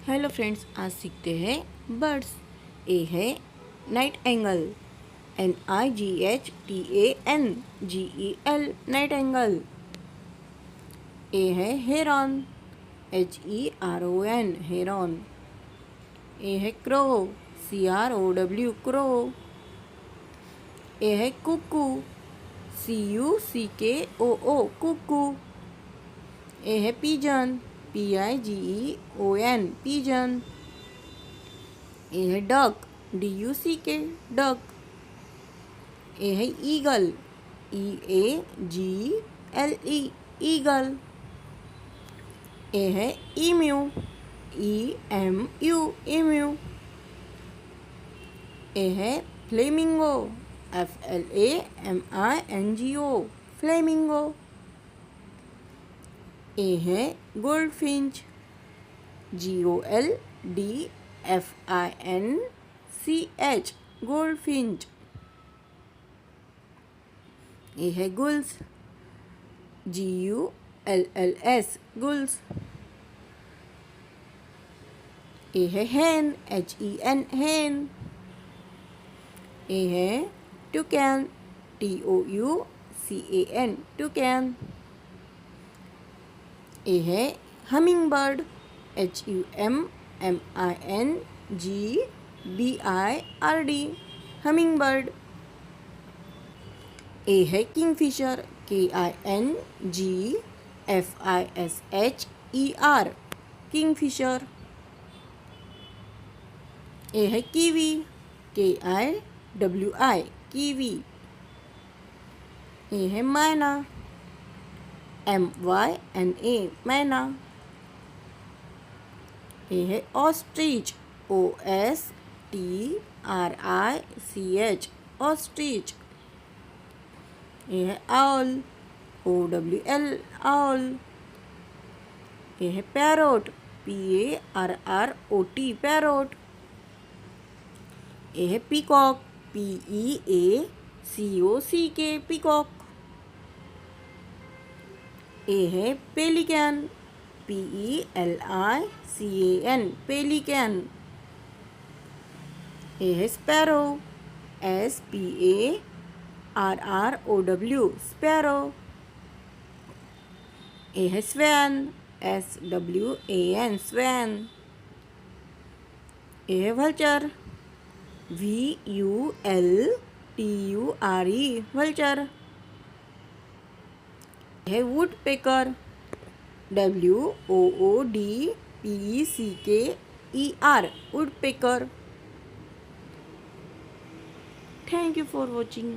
Hello friends, आज सीखते हैं बर्ड्स। ए है nightingale, NIGHTANGEL, nightingale. ए है हेरॉन, HERON, हेरॉन। ए है क्रो, CROW, क्रो। ए है कुकू, CUCKOO, कुकू। ए है पिजन, PIGEON, पिजन। ए है डक, DUCK, डक। ए है ईगल, EAGLE, ईगल। ए है ईम्यू, EMU, ईम्यू। ए है फ्लेमिंगो, FLAMINGO, फ्लेमिंगो। ए है गोल्डफिंच, GOLDFINCH, गोल्डफिंच। ए है गुल्स, GULLS, गुल्स। ए है hen, HEN, hen। ए है टुकैन, TOUCAN, टुकैन। ए है hummingbird, HUMMINGBIRD, hummingbird. ए है किंगफिशर, KINGFISHER, किंगफिशर। ए है कीवी, KIWI, कीवी। ए है मैना, MYNA, मैना। ए है ऑस्ट्रिच, OSTRICH, ऑस्ट्रिच। ए है आउल, OWL, आउल। ए है पैरोट, PARROT, पैरोट। ए है पीकॉक, PEACOCK, पीकॉक। ए है पेलिकैन, PELICAN, पेलिकैन। ए है स्पैरो, SPARROW, स्पैरो। ए है स्वैन, SWAN, स्वैन। ए है वल्चर, VULTURE, वल्चर। है woodpecker, WOODPECKER, woodpecker. Thank you for watching.